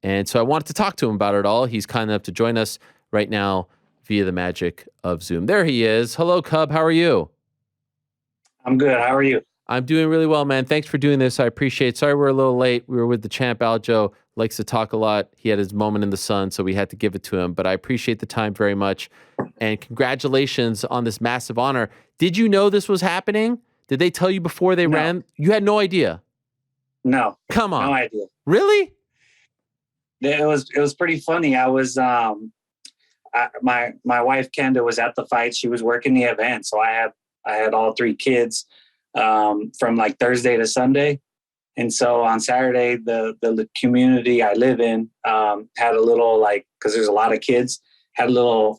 And so I wanted to talk to him about it all. He's kind enough to join us right now via the magic of Zoom. There he is. Hello, Cub. How are you? I'm good. How are you? I'm doing really well, man. Thanks for doing this. I appreciate it. Sorry we're a little late. We were with the champ, Aljo. Likes to talk a lot. He had his moment in the sun, so we had to give it to him. But I appreciate the time very much. And congratulations on this massive honor. Did you know this was happening? Did they tell you before they ran? You had no idea? No. Come on. No idea. Really? It was pretty funny. I was my wife Kenda was at the fight. She was working the event, so I had all three kids from like Thursday to Sunday. And so on Saturday, the community I live in had a little, like, because there's a lot of kids, had a little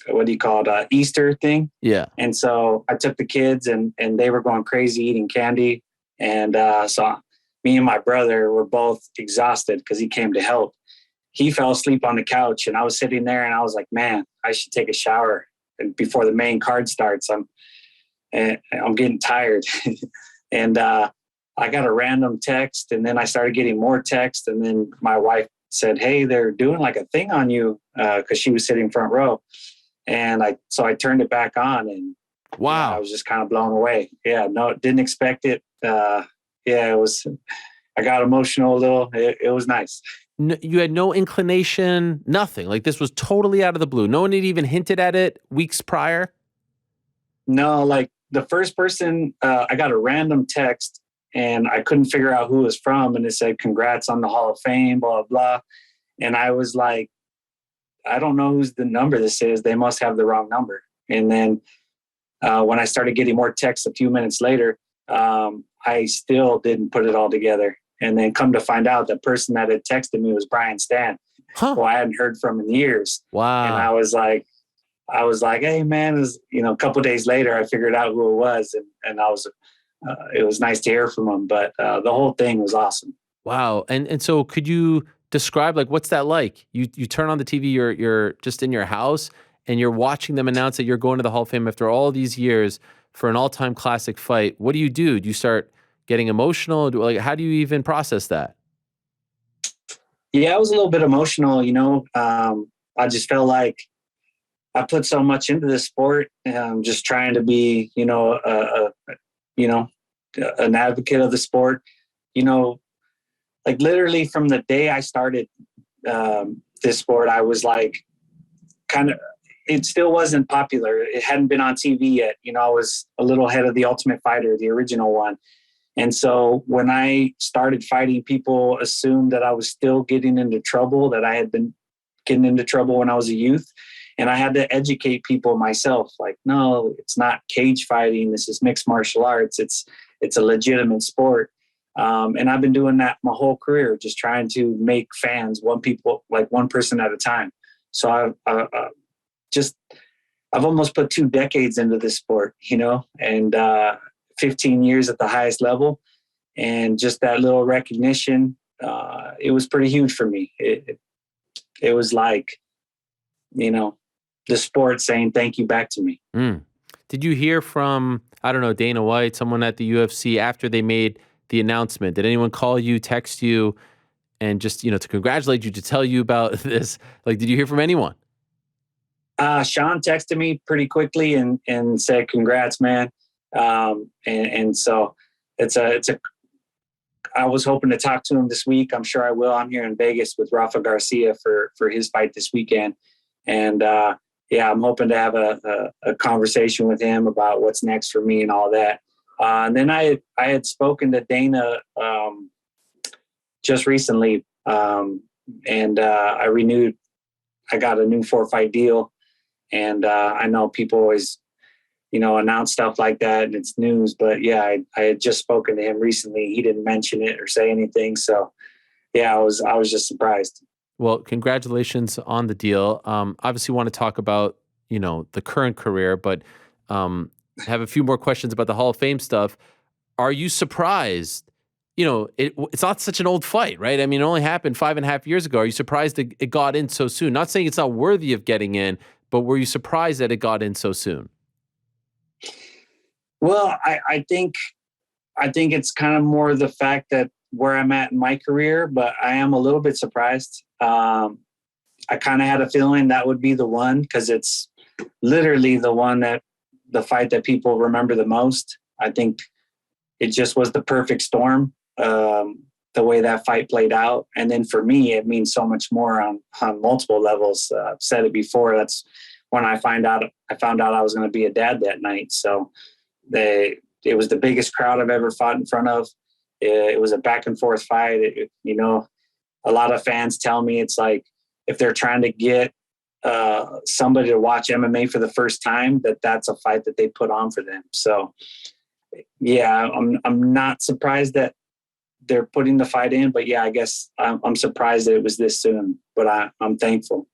what do you call it, Easter thing. Yeah. And so I took the kids and they were going crazy eating candy. And so me and my brother were both exhausted because he came to help. He fell asleep on the couch and I was sitting there and I was like, man, I should take a shower before the main card starts. I'm getting tired. And I got a random text and then I started getting more text. And then my wife said, hey, they're doing like a thing on you, because she was sitting front row. And so I turned it back on and wow, I was just kind of blown away. Yeah, no, didn't expect it. It was, I got emotional a little. It was nice. No, you had no inclination, nothing. Like this was totally out of the blue. No one had even hinted at it weeks prior? No, like the first person, I got a random text and I couldn't figure out who it was from. And it said, congrats on the Hall of Fame, blah, blah, blah. And I was like, I don't know whose the number this is. They must have the wrong number. And then when I started getting more texts a few minutes later, I still didn't put it all together. And then come to find out, the person that had texted me was Brian Stan, who I hadn't heard from in years. Wow. And I was like, hey man, a couple of days later, I figured out who it was. And it was nice to hear from him, but the whole thing was awesome. Wow. And so could you describe, like, what's that like? You turn on the TV, you're just in your house and you're watching them announce that you're going to the Hall of Fame after all these years for an all-time classic fight. What do you do? Do you start getting emotional? How do you even process that? Yeah, I was a little bit emotional, I just felt like I put so much into this sport, just trying to be, an advocate of the sport, like literally from the day I started this sport, I was like, it still wasn't popular. It hadn't been on TV yet. I was a little ahead of the Ultimate Fighter, the original one. And so when I started fighting, people assumed that I was still getting into trouble, that I had been getting into trouble when I was a youth. And I had to educate people myself, like, no, it's not cage fighting. This is mixed martial arts. It's a legitimate sport. And I've been doing that my whole career, just trying to make fans, one person at a time. So I've almost put 2 decades into this sport, and 15 years at the highest level. And just that little recognition, it was pretty huge for me. It was like, the sport saying thank you back to me. Did you hear from, I don't know, Dana White, someone at the UFC after they made the announcement? Did anyone call you, text you, and just, to congratulate you, to tell you about this? Like, did you hear from anyone? Sean texted me pretty quickly and said, congrats, man. And so I was hoping to talk to him this week. I'm sure I will. I'm here in Vegas with Rafa Garcia for his fight this weekend. And, I'm hoping to have a conversation with him about what's next for me and all that. And then I had spoken to Dana just recently, and I got a new 4-fight deal. And I know people always, announce stuff like that and it's news. But yeah, I had just spoken to him recently. He didn't mention it or say anything. So yeah, I was just surprised. Well, congratulations on the deal. Obviously want to talk about, the current career, but have a few more questions about the Hall of Fame stuff. Are you surprised? It's not such an old fight, right? I mean, it only happened 5.5 years ago. Are you surprised it got in so soon? Not saying it's not worthy of getting in, but were you surprised that it got in so soon? Well, I think it's kind of more the fact that where I'm at in my career, but I am a little bit surprised. I kind of had a feeling that would be the one, because it's literally the fight that people remember the most. I think it just was the perfect storm, the way that fight played out. And then for me, it means so much more on multiple levels. I've said it before. That's when I found out I was going to be a dad that night. So it was the biggest crowd I've ever fought in front of. It was a back and forth fight. A lot of fans tell me it's like, if they're trying to get somebody to watch MMA for the first time, that's a fight that they put on for them. So yeah, I'm not surprised that they're putting the fight in, but yeah, I guess I'm surprised that it was this soon, but I'm thankful.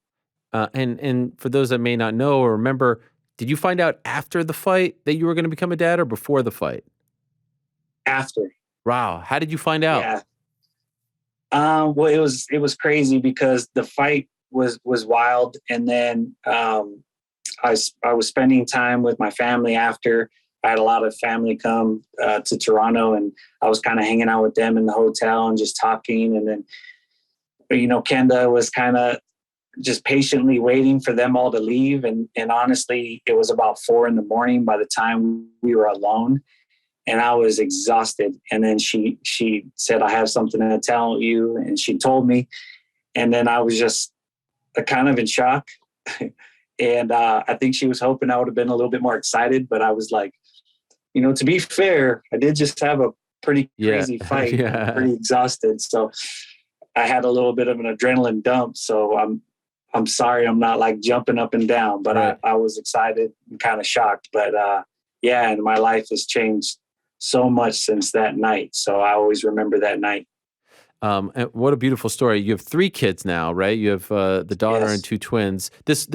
And for those that may not know or remember, did you find out after the fight that you were going to become a dad, or before the fight? After. Wow. How did you find out? Yeah. Well, it was crazy because the fight was wild. And then, I was spending time with my family after. I had a lot of family come to Toronto, and I was kind of hanging out with them in the hotel and just talking. And then, Kenda was kind of just patiently waiting for them all to leave. And honestly, it was about 4 a.m. by the time we were alone, and I was exhausted. And then she said, "I have something to tell you." And she told me, and then I was just kind of in shock. And I think she was hoping I would have been a little bit more excited, but I was like, to be fair, I did just have a pretty crazy fight. Yeah. I'm pretty exhausted. So I had a little bit of an adrenaline dump. So I'm sorry I'm not like jumping up and down, but right. I was excited and kind of shocked. But and my life has changed so much since that night. So I always remember that night. And what a beautiful story. You have 3 kids now, right? You have the daughter Yes. and 2 twins. This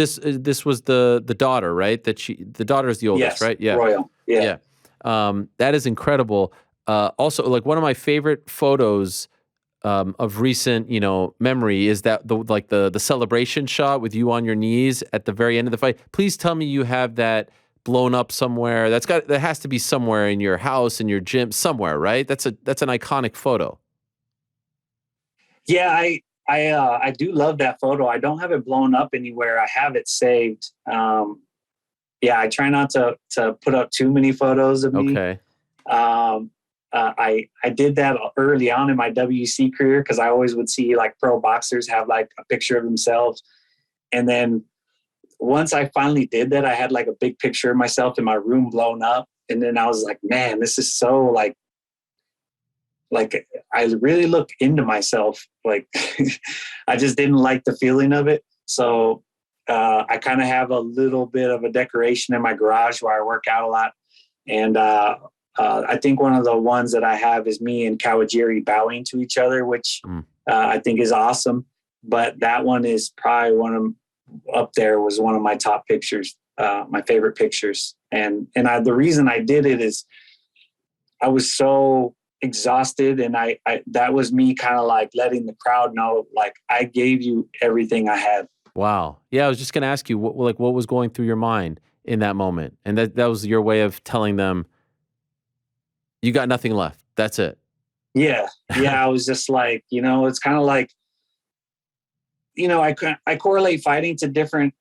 was the daughter, right? The daughter is the oldest, Yes, right? Yeah. Royal. Yeah. That is incredible. Also, like, one of my favorite photos of recent, memory is that the celebration shot with you on your knees at the very end of the fight. Please tell me you have that blown up somewhere. That has to be somewhere in your house, in your gym, somewhere, right? That's an iconic photo. Yeah, I do love that photo. I don't have it blown up anywhere. I have it saved. I try not to put up too many photos of me. Okay. I did that early on in my WC career, because I always would see like pro boxers have like a picture of themselves. And then once I finally did that, I had like a big picture of myself in my room blown up. And then I was like, man, this is so like I really look into myself. Like I just didn't like the feeling of it. So I kind of have a little bit of a decoration in my garage where I work out a lot. And I think one of the ones that I have is me and Kawajiri bowing to each other, which I think is awesome. But that one is probably up there was one of my top pictures, my favorite pictures. And the reason I did it is I was so exhausted, and I that was me kind of like letting the crowd know, like, I gave you everything I had. Wow. Yeah, I was just going to ask you what was going through your mind in that moment, and that was your way of telling them you got nothing left. That's it. Yeah. I was just like, it's kind of like, I correlate fighting to different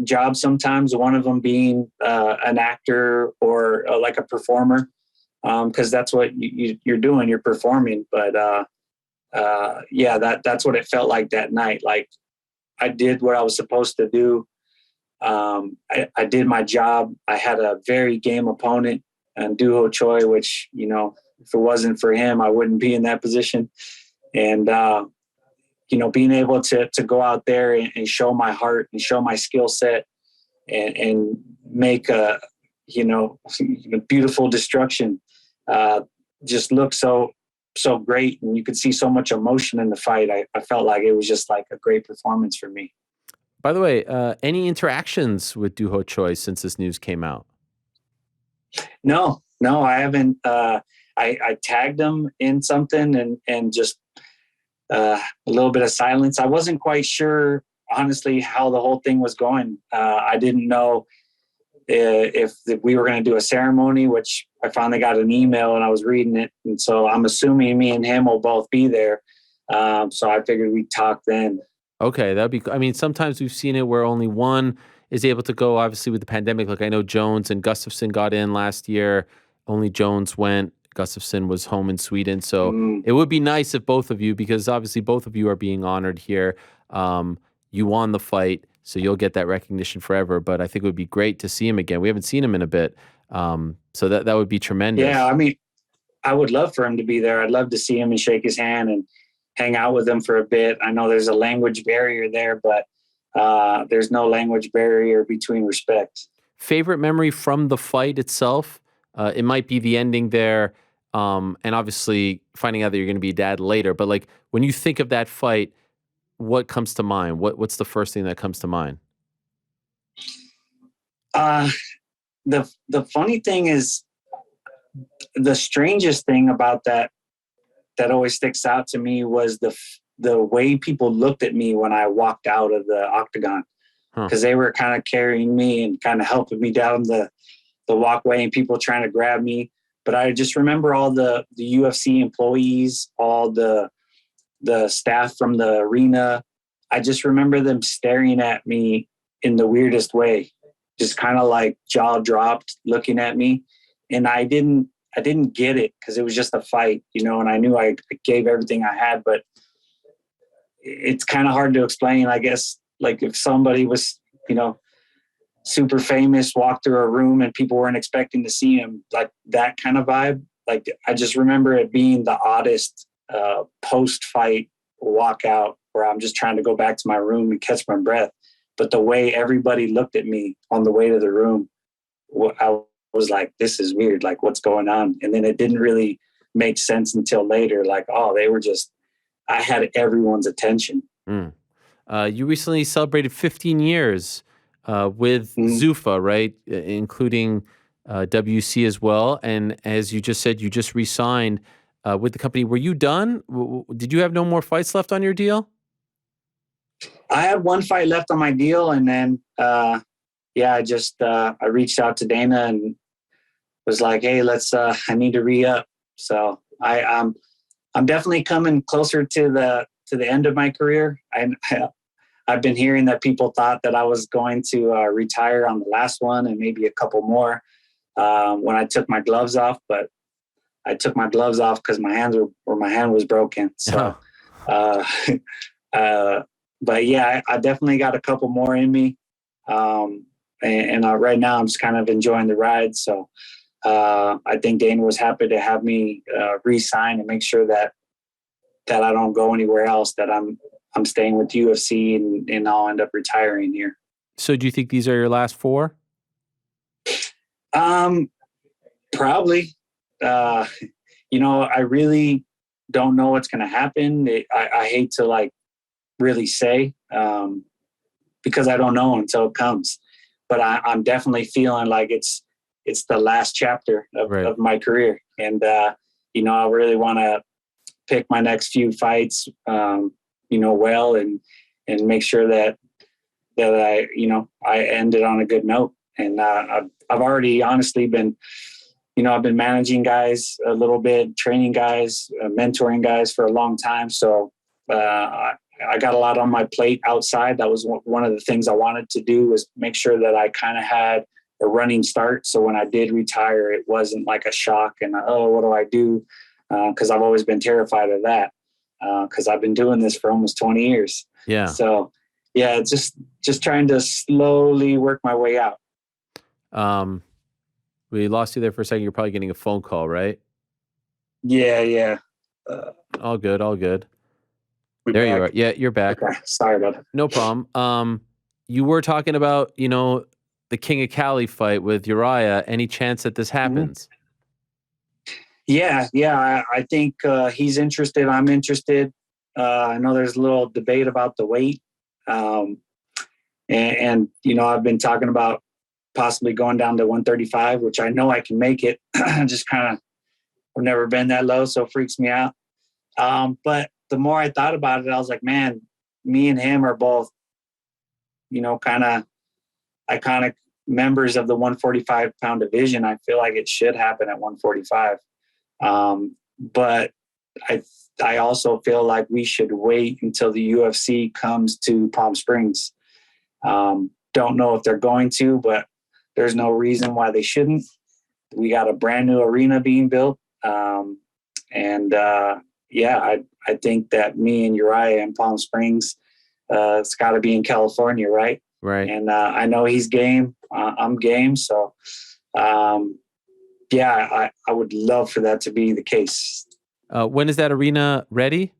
jobs sometimes. One of them being an actor or like a performer. Because that's what you're doing, you're performing. But that's what it felt like that night. Like I did what I was supposed to do. I did my job. I had a very game opponent, and Doo Ho Choi, which, if it wasn't for him, I wouldn't be in that position. And, being able to go out there and show my heart and show my skill set and make a, beautiful destruction just look so great, and you could see so much emotion in the fight. I felt like it was just like a great performance for me. By the way, any interactions with Doo Ho Choi since this news came out? No, I haven't. I tagged him in something and just a little bit of silence. I wasn't quite sure, honestly, how the whole thing was going. I didn't know if we were going to do a ceremony, which I finally got an email and I was reading it. And so I'm assuming me and him will both be there. So I figured we'd talk then. Okay, that'd be. I mean, sometimes we've seen it where only one is able to go. Obviously, with the pandemic, like I know Jones and Gustafsson got in last year. Only Jones went. Gustafsson was home in Sweden, so it would be nice if both of you, because obviously both of you are being honored here. You won the fight, so you'll get that recognition forever. But I think it would be great to see him again. We haven't seen him in a bit, so that would be tremendous. Yeah, I mean, I would love for him to be there. I'd love to see him and shake his hand and hang out with him for a bit. I know there's a language barrier there, but there's no language barrier between respect. Favorite memory from the fight itself? It might be the ending there, and obviously finding out that you're going to be a dad later. But like when you think of that fight, what comes to mind? What's the first thing that comes to mind? The funny thing is, the strangest thing about that always sticks out to me was the way people looked at me when I walked out of the octagon, because they were kind of carrying me and kind of helping me down the walkway and people trying to grab me. But I just remember all the UFC employees, all the staff from the arena. I just remember them staring at me in the weirdest way, just kind of like jaw dropped looking at me. And I didn't get it because it was just a fight, and I knew I gave everything I had, but it's kind of hard to explain, I guess. Like if somebody was, super famous, walked through a room and people weren't expecting to see him, like that kind of vibe. Like I just remember it being the oddest post-fight walkout where I'm just trying to go back to my room and catch my breath. But the way everybody looked at me on the way to the room, I was like, this is weird. Like, what's going on? And then it didn't really make sense until later. Like, oh, I had everyone's attention. You recently celebrated 15 years with Zuffa, right? Including WC as well. And as you just said, you just re-signed with the company. Were you done? Did you have no more fights left on your deal? I had one fight left on my deal. And then, I reached out to Dana and was like, hey, I need to re-up. So I'm definitely coming closer to the end of my career. I've been hearing that people thought that I was going to retire on the last one and maybe a couple more when I took my gloves off, but I took my gloves off because my hand was broken. So, but yeah, I definitely got a couple more in me. And right now I'm just kind of enjoying the ride. So I think Dana was happy to have me re-sign and make sure that I don't go anywhere else, that I'm staying with UFC and I'll end up retiring here. So do you think these are your last 4? Probably. I really don't know what's going to happen. I hate to really say because I don't know until it comes. But I'm definitely feeling like it's the last chapter of my career. And, I really want to pick my next few fights, well, and make sure that I ended on a good note. And I've already honestly been, I've been managing guys a little bit, training guys, mentoring guys for a long time. So I got a lot on my plate outside. That was one of the things I wanted to do, was make sure that I kind of had a running start. So when I did retire, it wasn't like a shock and, what do I do? Because I've always been terrified of that because I've been doing this for almost 20 years. Yeah. So, yeah, just trying to slowly work my way out. We lost you there for a second. You're probably getting a phone call, right? Yeah. All good. There back? you are. Yeah, you're back. Okay. Sorry about it. No problem. You were talking about, the King of Cali fight with Uriah. Any chance that this happens? Yeah. I think he's interested. I'm interested. I know there's a little debate about the weight. And I've been talking about possibly going down to 135, which I know I can make it. Just kind of, I've never been that low, so it freaks me out. But the more I thought about it, I was like, man, me and him are both, iconic, members of the 145-pound division, I feel like it should happen at 145. But I also feel like we should wait until the UFC comes to Palm Springs. Don't know if they're going to, but there's no reason why they shouldn't. We got a brand new arena being built. I think that me and Uriah in Palm Springs, it's got to be in California, right? Right. And I know he's game. I'm game. So, I would love for that to be the case. When is that arena ready?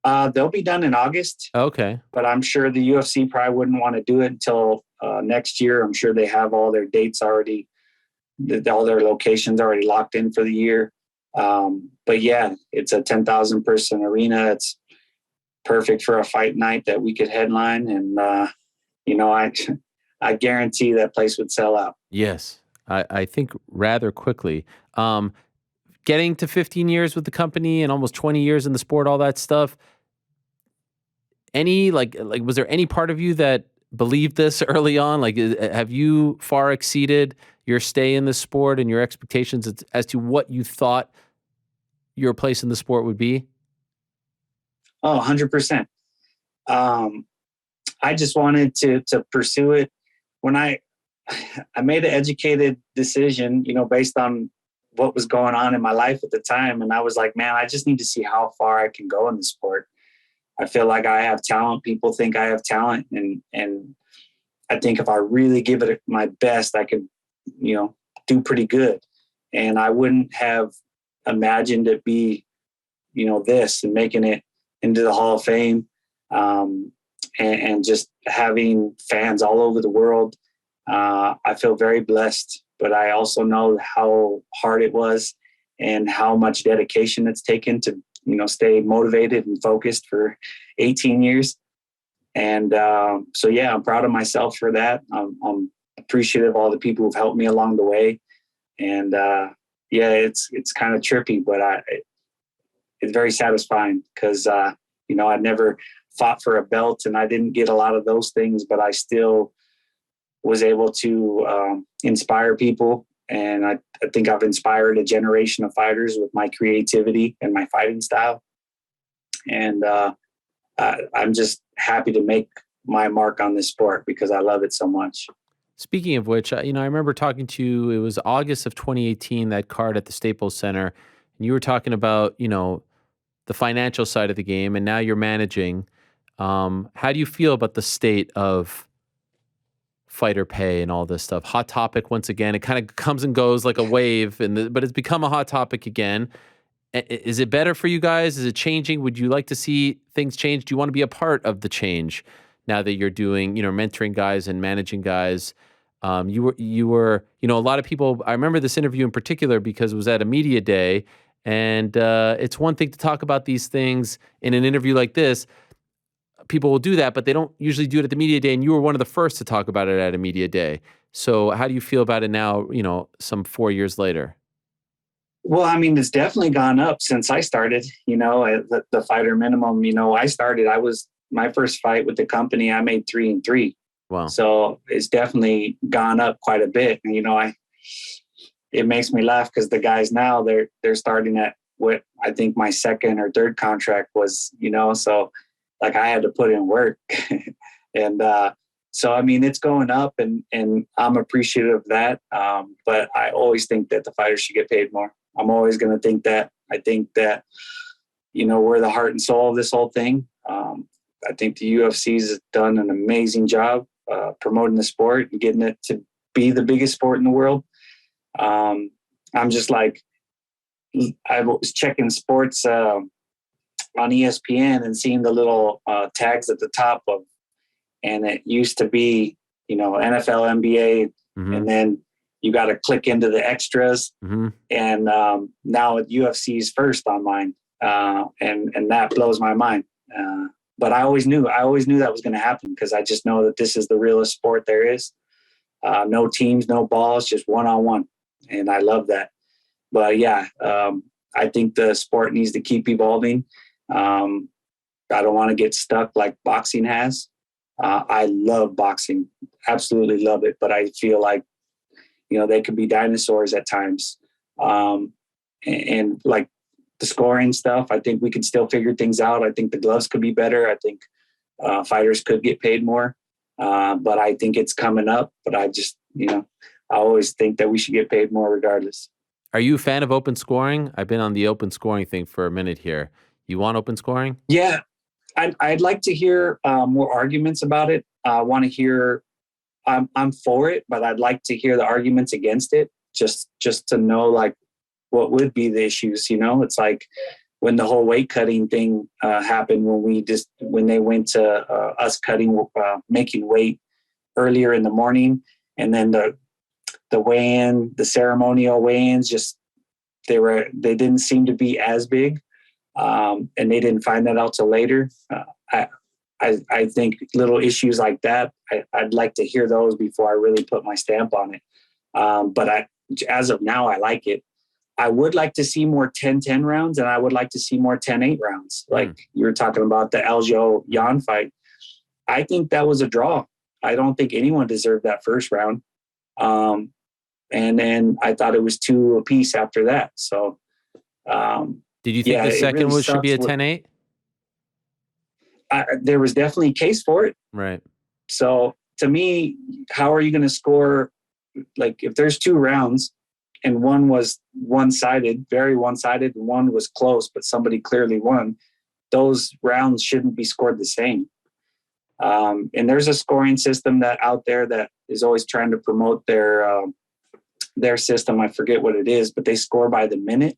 They'll be done in August. Okay. But I'm sure the UFC probably wouldn't want to do it until next year. I'm sure they have all their dates already, all their locations already locked in for the year. But yeah, it's a 10,000 person arena. It's perfect for a fight night that we could headline. And, I guarantee that place would sell out. Yes. I think rather quickly. Getting to 15 years with the company and almost 20 years in the sport, all that stuff. Was there any part of you that believed this early on? Like, have you far exceeded your stay in the sport and your expectations as to what you thought your place in the sport would be? Oh, 100%. I just wanted to pursue it. When I made an educated decision, based on what was going on in my life at the time. And I was like, man, I just need to see how far I can go in the sport. I feel like I have talent. People think I have talent. And I think if I really give it my best, I could, do pretty good. And I wouldn't have imagined it be, this and making it into the Hall of Fame. And just having fans all over the world. I feel very blessed, but I also know how hard it was and how much dedication it's taken to, stay motivated and focused for 18 years. And I'm proud of myself for that. I'm appreciative of all the people who've helped me along the way. And it's kind of trippy, but it's very satisfying because, I'd never fought for a belt and I didn't get a lot of those things, but I still was able to inspire people. And I think I've inspired a generation of fighters with my creativity and my fighting style. And I'm just happy to make my mark on this sport because I love it so much. Speaking of which, I remember talking to you, it was August of 2018, that card at the Staples Center, and you were talking about, the financial side of the game, and now you're managing. How do you feel about the state of fighter pay and all this stuff? Hot topic once again. It kind of comes and goes like a wave, but it's become a hot topic again. Is it better for you guys? Is it changing? Would you like to see things change? Do you want to be a part of the change now that you're doing, mentoring guys and managing guys? You were, a lot of people, I remember this interview in particular because it was at a media day, and it's one thing to talk about these things in an interview like this. People will do that, but they don't usually do it at the media day, and you were one of the first to talk about it at a media day. So how do you feel about it now, some 4 years later? Well, I mean, it's definitely gone up since I started, the fighter minimum, my first fight with the company, I made 3-3. Wow. So it's definitely gone up quite a bit. And, it makes me laugh because the guys now they're starting at what I think my second or third contract was, so like I had to put in work. And so, I mean, it's going up and I'm appreciative of that. But I always think that the fighters should get paid more. I'm always going to think that. I think that, we're the heart and soul of this whole thing. I think the UFC's done an amazing job promoting the sport and getting it to be the biggest sport in the world. I'm just like, I was checking sports on ESPN and seeing the little tags at the top of, and it used to be, NFL, NBA, Mm-hmm. and then you got to click into the extras. Mm-hmm. And now UFC's first on mine, and that blows my mind. But I always knew that was going to happen because I just know that this is the realest sport there is. No teams, no balls, just one-on-one. And I love that. But yeah, I think the sport needs to keep evolving. I don't want to get stuck like boxing has. I love boxing, absolutely love it, but I feel like, they could be dinosaurs at times. And like the scoring stuff, I think we could still figure things out. I think the gloves could be better. I think fighters could get paid more, but I think it's coming up. But I just, I always think that we should get paid more regardless. Are you a fan of open scoring? I've been on the open scoring thing for a minute here. You want open scoring? Yeah, I'd like to hear more arguments about it. I want to hear. I'm for it, but I'd like to hear the arguments against it, just to know like what would be the issues. It's like when the whole weight cutting thing happened, when they went to us cutting, making weight earlier in the morning, and then the weigh-in, the ceremonial weigh-ins, they didn't seem to be as big, and they didn't find that out till later. I think little issues like that, I'd like to hear those before I really put my stamp on it. But as of now, I like it. I would like to see more 10-10 rounds, and I would like to see more 10-8 rounds. Like you were talking about the Aljamain fight. I think that was a draw. I don't think anyone deserved that first round. And then I thought it was 2 apiece after that. So, did you think the second really should be a 10-8? There was definitely a case for it. Right. So to me, how are you going to score? Like if there's 2 rounds and one was one-sided, very one-sided, and one was close, but somebody clearly won, those rounds shouldn't be scored the same. And there's a scoring system out there that is always trying to promote their system. I forget what it is, but they score by the minute.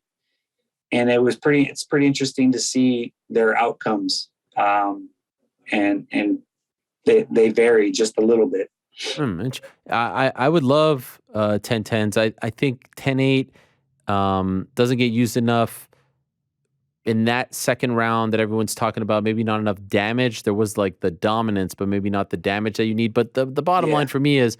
And it's pretty interesting to see their outcomes. And they vary just a little bit. I would love 10-10s. I think 10-8 doesn't get used enough in that second round that everyone's talking about. Maybe not enough damage. There was like the dominance, but maybe not the damage that you need. But the bottom line for me is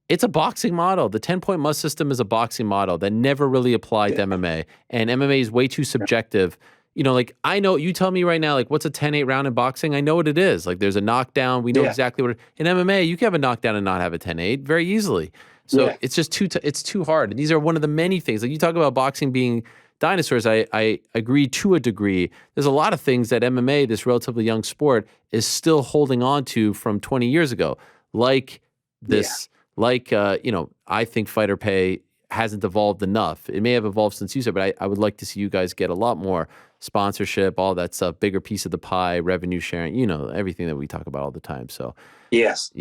it's a boxing model. The 10-point must system is a boxing model that never really applied to MMA. And MMA is way too subjective. Like I know, you tell me right now, like what's a 10-8 round in boxing? I know what it is. Like there's a knockdown. We know exactly what in MMA, you can have a knockdown and not have a 10-8 very easily. So it's just it's too hard. And these are one of the many things. Like you talk about boxing being dinosaurs. I agree to a degree. There's a lot of things that MMA, this relatively young sport, is still holding on to from 20 years ago. Like this, I think fighter pay hasn't evolved enough. It may have evolved since you said, but I would like to see you guys get a lot more sponsorship, all that stuff, bigger piece of the pie, revenue sharing, everything that we talk about all the time. So yes.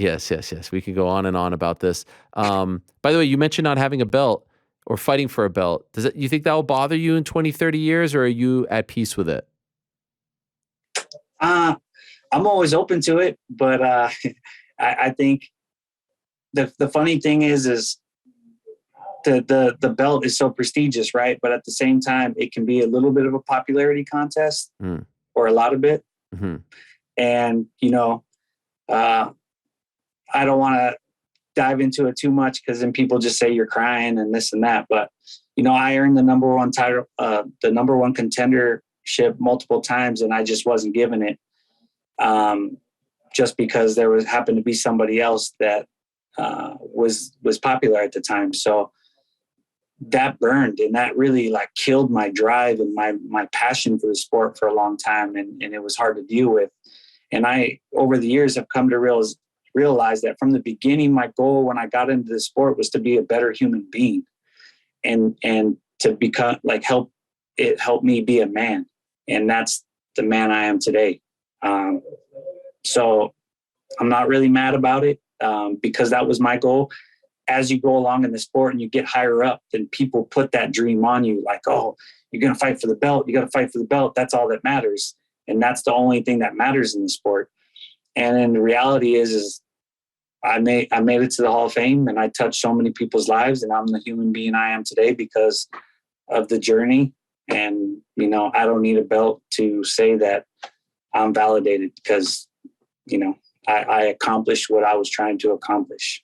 We could go on and on about this. By the way, you mentioned not having a belt or fighting for a belt. You think that will bother you in 20, 30 years, or are you at peace with it? I'm always open to it, but I think the funny thing is the belt is so prestigious, right? But at the same time, it can be a little bit of a popularity contest or a lot of it. Mm-hmm. And, I don't want to dive into it too much because then people just say you're crying and this and that. But, I earned the number one title, the number one contendership multiple times, and I just wasn't given it just because happened to be somebody else that was popular at the time. So that burned, and that really like killed my drive and my passion for the sport for a long time. And it was hard to deal with. And I, over the years, have come to realize that from the beginning, my goal when I got into the sport was to be a better human being and to become help me be a man. And that's the man I am today. So I'm not really mad about it because that was my goal. As you go along in the sport and you get higher up, then people put that dream on you like, oh, you're going to fight for the belt. You got to fight for the belt. That's all that matters. And that's the only thing that matters in the sport. And then the reality is I made it to the Hall of Fame, and I touched so many people's lives, and I'm the human being I am today because of the journey. And, I don't need a belt to say that I'm validated because, I accomplished what I was trying to accomplish.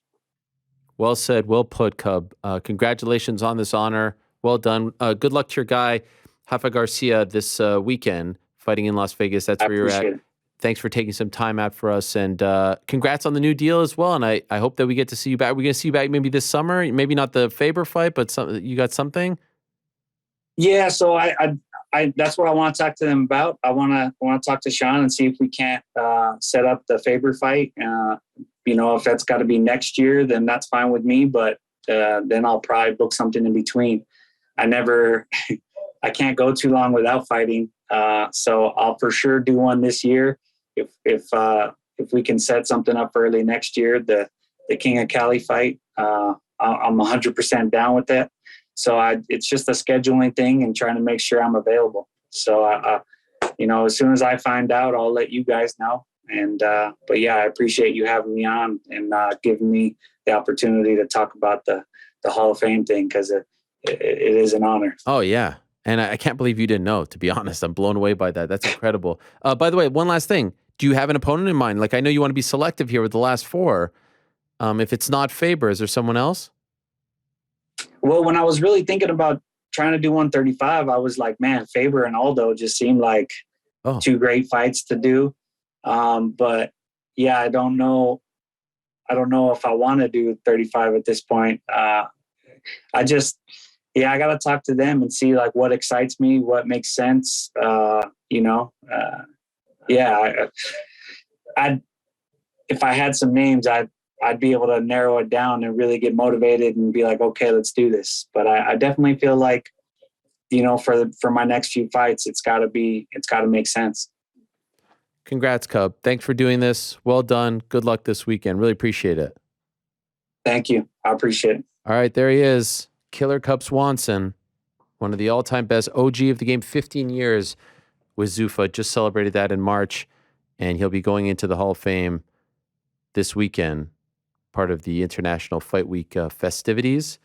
Well said. Well put, Cub. Congratulations on this honor. Well done. Good luck to your guy, Rafa Garcia, this weekend, fighting in Las Vegas. That's where you're at. thanks for taking some time out for us, and congrats on the new deal as well. And I hope that we get to see you back. We're going to see you back maybe this summer, maybe not the Faber fight, but you got something? Yeah. So I that's what I want to talk to them about. I want to talk to Sean and see if we can't set up the Faber fight. If that's got to be next year, then that's fine with me. But then I'll probably book something in between. I can't go too long without fighting. So I'll for sure do one this year. If we can set something up for early next year, the King of Cali fight, I'm 100% down with that. So it's just a scheduling thing and trying to make sure I'm available. So as soon as I find out, I'll let you guys know. And but yeah, I appreciate you having me on and giving me the opportunity to talk about the Hall of Fame thing, because it is an honor. Oh yeah. And I can't believe you didn't know, to be honest. I'm blown away by that. That's incredible. By the way, one last thing. Do you have an opponent in mind? Like, I know you want to be selective here with the last four. If it's not Faber, is there someone else? Well, when I was really thinking about trying to do 135, I was like, man, Faber and Aldo just seemed like two great fights to do. But yeah, I don't know if I want to do 35 at this point. I got to talk to them and see like what excites me, what makes sense. If I had some names, I'd be able to narrow it down and really get motivated and be like, okay, let's do this. But I definitely feel like, for my next few fights, it's got to make sense. Congrats, Cub. Thanks for doing this. Well done. Good luck this weekend. Really appreciate it. Thank you. I appreciate it. All right, there he is. Killer Cub Swanson, one of the all-time best, OG of the game, 15 years with Zuffa. Just celebrated that in March, and he'll be going into the Hall of Fame this weekend, part of the International Fight Week festivities.